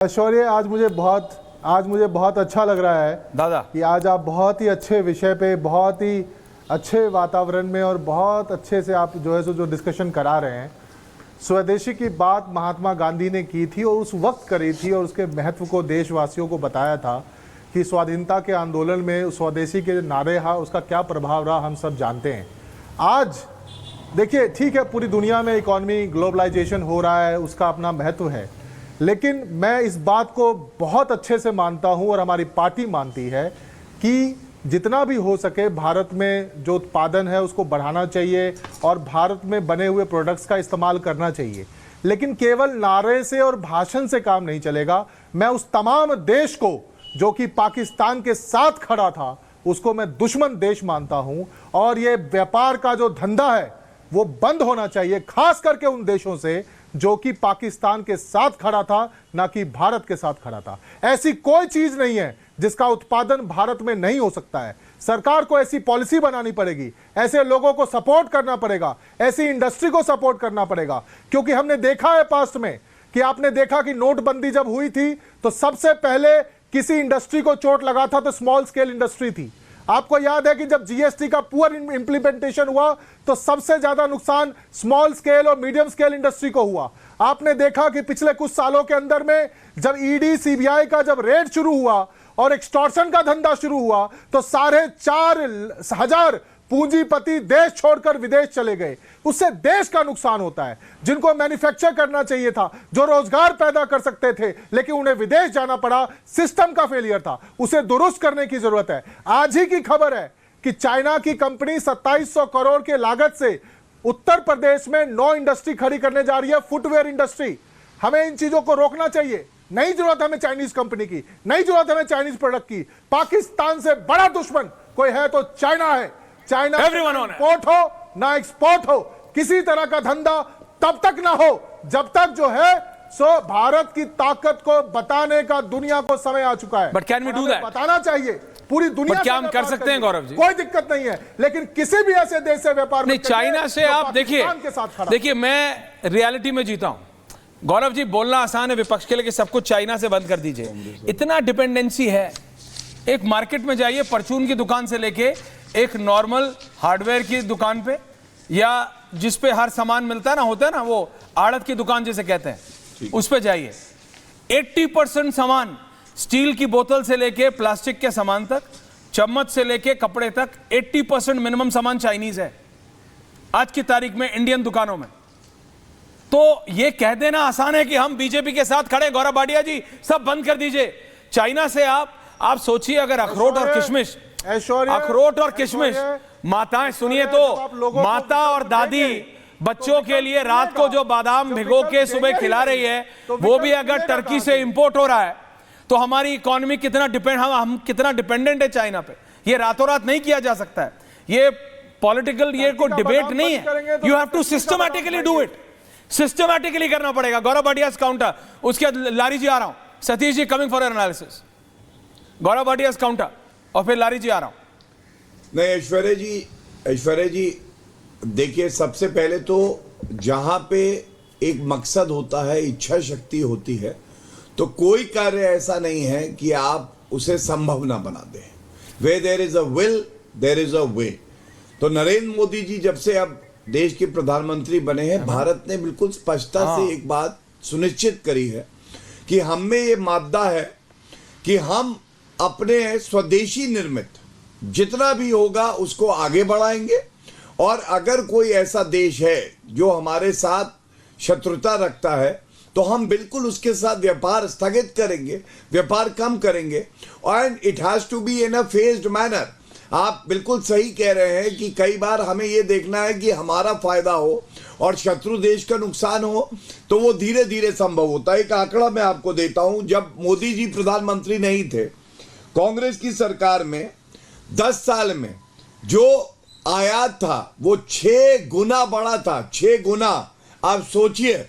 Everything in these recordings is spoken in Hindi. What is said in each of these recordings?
शौर्य, आज मुझे बहुत अच्छा लग रहा है दादा कि आज आप बहुत ही अच्छे विषय पे, बहुत ही अच्छे वातावरण में और बहुत अच्छे से आप जो डिस्कशन करा रहे हैं। स्वदेशी की बात महात्मा गांधी ने की थी और उस वक्त करी थी और उसके महत्व को देशवासियों को बताया था कि स्वाधीनता के आंदोलन में स्वदेशी के नारे हा उसका क्या प्रभाव रहा, हम सब जानते हैं। आज देखिए, ठीक है, पूरी दुनिया में इकॉनमी ग्लोबलाइजेशन हो रहा है, उसका अपना महत्व है, लेकिन मैं इस बात को बहुत अच्छे से मानता हूं और हमारी पार्टी मानती है कि जितना भी हो सके भारत में जो उत्पादन है उसको बढ़ाना चाहिए और भारत में बने हुए प्रोडक्ट्स का इस्तेमाल करना चाहिए। लेकिन केवल नारे से और भाषण से काम नहीं चलेगा। मैं उस तमाम देश को जो कि पाकिस्तान के साथ खड़ा था उसको मैं दुश्मन देश मानता हूं और ये व्यापार का जो धंधा है वो बंद होना चाहिए, खास करके उन देशों से जो कि पाकिस्तान के साथ खड़ा था, ना कि भारत के साथ खड़ा था। ऐसी कोई चीज नहीं है जिसका उत्पादन भारत में नहीं हो सकता है। सरकार को ऐसी पॉलिसी बनानी पड़ेगी, ऐसे लोगों को सपोर्ट करना पड़ेगा, ऐसी इंडस्ट्री को सपोर्ट करना पड़ेगा। क्योंकि हमने देखा है पास्ट में कि आपने देखा कि नोटबंदी जब हुई थी तो सबसे पहले किसी इंडस्ट्री को चोट लगा था तो स्मॉल स्केल इंडस्ट्री थी। आपको याद है कि जब जीएसटी का पुअर इंप्लीमेंटेशन हुआ तो सबसे ज्यादा नुकसान स्मॉल स्केल और मीडियम स्केल इंडस्ट्री को हुआ। आपने देखा कि पिछले कुछ सालों के अंदर में जब ईडी सीबीआई का जब रेड शुरू हुआ और एक्सटॉर्शन का धंधा शुरू हुआ तो 4,500 पूंजीपति देश छोड़कर विदेश चले गए। उससे देश का नुकसान होता है। जिनको मैन्युफैक्चर करना चाहिए था, जो रोजगार पैदा कर सकते थे, लेकिन उन्हें विदेश जाना पड़ा, सिस्टम का फेलियर था, उसे दुरुस्त करने की जरूरत है। आज ही की खबर है कि चाइना की कंपनी 2700 करोड़ के लागत से उत्तर प्रदेश में 9 इंडस्ट्री खड़ी करने जा रही है, फुटवेयर इंडस्ट्री। हमें इन चीजों को रोकना चाहिए। नहीं जरूरत हमें चाइनीज कंपनी की, नहीं जरूरत हमें चाइनीज प्रोडक्ट की। पाकिस्तान से बड़ा दुश्मन कोई है तो चाइना है। चाइना इंपोर्ट हो ना एक्सपोर्ट हो, किसी तरह का धंधा तब तक ना हो जब तक जो है सो भारत की ताकत को बताने का दुनिया को समय आ चुका है। But can we do that? बताना चाहिए पूरी दुनिया। क्या हम कर सकते हैं गौरव जी? कोई दिक्कत नहीं है, लेकिन किसी भी ऐसे देश से व्यापार नहीं, चाइना से आप देखिए मैं रियलिटी में जीता हूं। गौरव जी, बोलना आसान है विपक्ष के लिए कि सब कुछ चाइना से बंद कर दीजिए। इतना डिपेंडेंसी है। एक मार्केट में जाइए, परचून की दुकान से लेके एक नॉर्मल हार्डवेयर की दुकान पे या जिस पे हर सामान मिलता है ना, होता है ना, वो आड़त की दुकान जिसे कहते हैं, उस पे जाइए। 80% सामान, स्टील की बोतल से लेके प्लास्टिक के सामान तक, चम्मच से लेके कपड़े तक, 80% मिनिमम सामान चाइनीज है आज की तारीख में इंडियन दुकानों में। तो ये कह देना आसान है कि हम बीजेपी के साथ खड़े। गौरव भाटिया जी, सब बंद कर दीजिए। चाइना से आप सोचिए, अगर अखरोट और किशमिश, माताएं सुनिए तो, माता और दादी बच्चों के लिए रात को जो बादाम भिगो के सुबह खिला रही है, वो भी अगर टर्की से इंपोर्ट हो रहा है तो हमारी इकोनॉमी कितना हम कितना डिपेंडेंट है चाइना पे। ये रातों रात नहीं किया जा सकता है। ये पॉलिटिकल, ये कोई डिबेट नहीं है। You have to systematically do it. Systematically करना पड़ेगा। गौरव भाटिया काउंटर, उसके बाद लारी जी आ रहा हूं, Satish ji coming for analysis. Gaurav Bhatia counter और फिर लारी जी आ रहा हूं। नहीं, ऐश्वर्या जी देखिए, सबसे पहले तो जहां पे एक मकसद होता है, इच्छा शक्ति होती है, तो कोई कार्य ऐसा नहीं है कि आप उसे संभव ना बना दें। Where there is a will, there is a way। तो नरेंद्र मोदी जी जब से अब देश के प्रधानमंत्री बने हैं, भारत ने बिल्कुल स्पष्टता से एक बात सुनिश्चित करी है कि हम में ये मादा है कि हम अपने स्वदेशी निर्मित जितना भी होगा उसको आगे बढ़ाएंगे। और अगर कोई ऐसा देश है जो हमारे साथ शत्रुता रखता है तो हम बिल्कुल उसके साथ व्यापार स्थगित करेंगे, व्यापार कम करेंगे। And it has to be in a phased manner. आप बिल्कुल सही कह रहे हैं कि कई बार हमें यह देखना है कि हमारा फायदा हो और शत्रु देश का नुकसान हो, तो वो धीरे धीरे संभव होता है। एक आंकड़ा मैं आपको देता हूं। जब मोदी जी प्रधानमंत्री नहीं थे, कांग्रेस की सरकार में 10 साल में जो आयात था वो 6 गुना बढ़ा था। 6 गुना। आप सोचिए,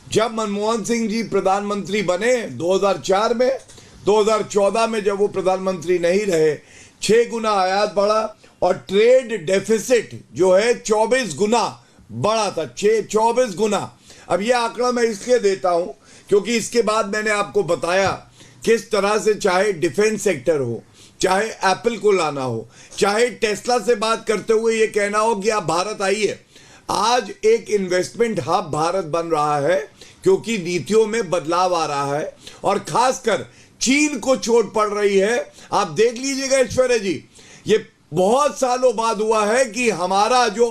जब मनमोहन सिंह जी प्रधानमंत्री बने 2004 में, 2014 में जब वो प्रधानमंत्री नहीं रहे, 6 गुना आयात बढ़ा और ट्रेड डेफिसिट जो है 24 गुना बढ़ा था। 24 गुना। अब ये आंकड़ा मैं इसलिए देता हूं क्योंकि इसके बाद मैंने आपको बताया किस तरह से चाहे डिफेंस सेक्टर हो, चाहे एप्पल को लाना हो, चाहे टेस्ला से बात करते हुए ये कहना हो कि आप भारत आइए। आज एक इन्वेस्टमेंट हब भारत बन रहा है क्योंकि नीतियों में बदलाव आ रहा है और खासकर चीन को चोट पड़ रही है। आप देख लीजिएगा ऐश्वर्या जी, ये बहुत सालों बाद हुआ है कि हमारा जो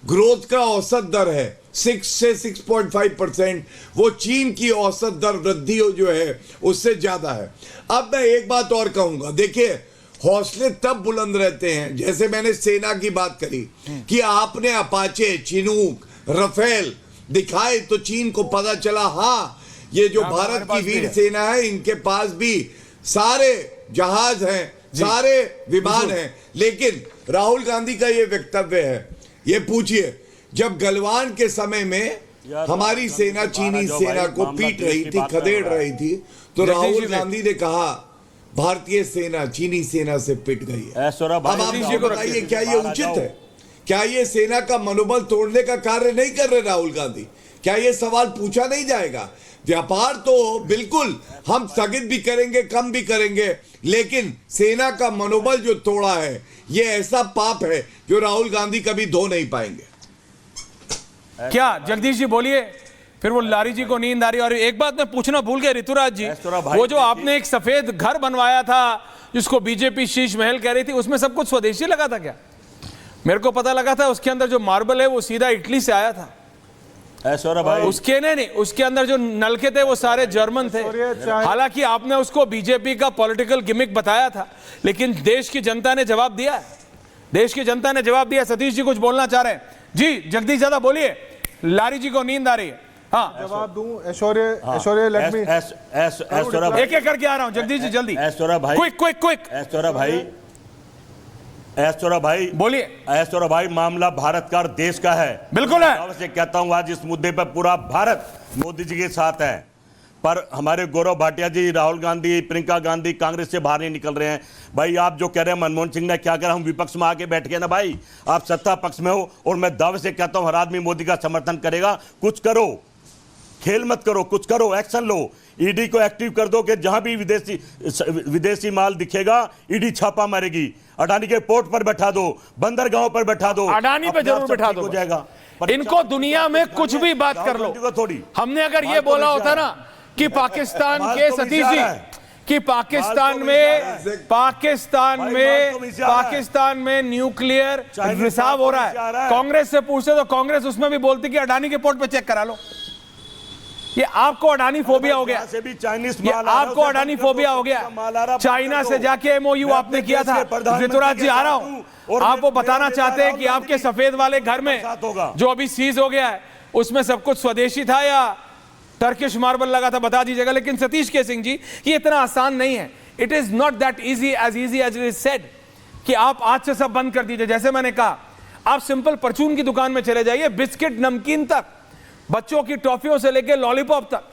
ग्रोथ का औसत दर है 6 से 6.5%, वो चीन की औसत दर वृद्धि जो है उससे ज्यादा है। अब मैं एक बात और कहूंगा, देखिए हौसले तब बुलंद रहते हैं, जैसे मैंने सेना की बात करी कि आपने अपाचे, चिनूक, रफेल दिखाए तो चीन को पता चला हाँ ये जो भारत की वीर सेना है इनके पास भी सारे जहाज हैं, सारे विमान हैं। लेकिन राहुल गांधी का ये वक्तव्य है, ये पूछिए जब गलवान के समय में हमारी सेना चीनी सेना को पीट रही थी, खदेड़ रही थी, तो राहुल गांधी ने कहा भारतीय सेना चीनी सेना से पिट गई है। अब आप मुझे बताइए क्या ये उचित है? क्या ये सेना का मनोबल तोड़ने का कार्य नहीं कर रहे राहुल गांधी? क्या ये सवाल पूछा नहीं जाएगा? व्यापार तो बिल्कुल हम स्थगित भी करेंगे, कम भी करेंगे, लेकिन सेना का मनोबल जो तोड़ा है ये ऐसा पाप है जो राहुल गांधी कभी धो नहीं पाएंगे। क्या जगदीश जी बोलिए, फिर वो लारी जी को नींद आ रही। और एक बात मैं पूछना भूल गया ऋतुराज जी, वो जो आपने एक सफेद घर बनवाया था जिसको बीजेपी शीश महल कह रही थी, उसमें सब कुछ स्वदेशी लगा था क्या? मेरे को पता लगा था उसके अंदर जो मार्बल है वो सीधा इटली से आया था। भाई उसके नहीं, उसके अंदर जो नलके थे वो सारे जर्मन थे। हालांकि आपने उसको बीजेपी का पॉलिटिकल गिमिक बताया था, लेकिन देश की जनता ने जवाब दिया है, देश की जनता ने जवाब दिया। सतीश जी कुछ बोलना चाह रहे हैं जी? जगदीश ज्यादा बोलिए, लारी जी को नींद आ रही है। हाँ जवाब दूं ऐश्वर्या लेट मी एक एक करके आ रहा हूं जगदीश जी, जल्दी क्विक ऐश्वर्या भाई बोलिए। ऐश्वर्या भाई मामला भारत का और देश का है, बिल्कुल है। मैं कहता हूं आज इस मुद्दे पर पूरा भारत मोदी जी के साथ है, पर हमारे गौरव भाटिया जी, राहुल गांधी, प्रियंका गांधी कांग्रेस से बाहर नहीं निकल रहे हैं। भाई आप जो कह रहे हैं मनमोहन सिंह ने क्या करा, हम विपक्ष में आके बैठ गए ना भाई, आप सत्ता पक्ष में हो और मैं दावे से कहता हूं हर आदमी मोदी का समर्थन करेगा। कुछ करो, खेल मत करो, कुछ करो, एक्शन लो। ईडी को एक्टिव कर दो कि जहां भी विदेशी माल दिखेगा ईडी छापा मारेगी। अडानी के पोर्ट पर बैठा दो, बंदरगाहों पर बैठा दो, अडानी पे जरूर बैठा दो, हो जाएगा। इनको दुनिया में कुछ भी बात कर लो। थोड़ी हमने अगर ये बोला होता ना कि पाकिस्तान के सतीश जी कि पाकिस्तान में न्यूक्लियर रिसाव हो रहा है, कांग्रेस से पूछते तो कांग्रेस उसमें भी बोलती कि अडानी के पोर्ट पे चेक करा लो। ये आपको अडानी फोबिया हो गया, ये आपको अडानी फोबिया हो गया। चाइना से जाके एमओयू आपने किया था। ऋतुराज जी आ रहा हूं, आप वो बताना चाहते हैं कि आपके सफेद वाले घर में जो अभी सीज हो गया है उसमें सब कुछ स्वदेशी था या टर्किश मार्बल लगा था, बता दीजिएगा। लेकिन सतीश के सिंह जी ये इतना आसान नहीं है। It is not that easy as it is said कि आप आज से सब बंद कर दीजिए। जैसे मैंने कहा, आप सिंपल परचून की दुकान में चले जाइए, बिस्किट नमकीन तक, बच्चों की टॉफियों से लेकर लॉलीपॉप तक,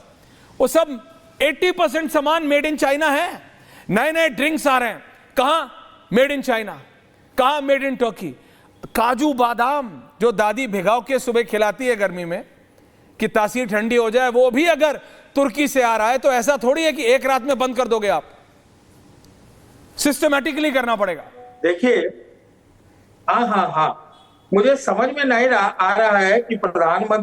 वो सब 80% सामान मेड इन चाइना है। नए नए ड्रिंक्स आ रहे हैं, कहां मेड इन चाइना, कहां मेड इन टर्की। काजू बादाम जो दादी भिगाव के सुबह खिलाती है गर्मी में कि तासीर ठंडी हो जाए, वो भी अगर तुर्की से आ रहा है तो ऐसा थोड़ी है कि एक रात में बंद कर दोगे आप, सिस्टमैटिकली करना पड़ेगा। देखिए हाँ, मुझे समझ में नहीं आ रहा है कि प्रधानमंत्री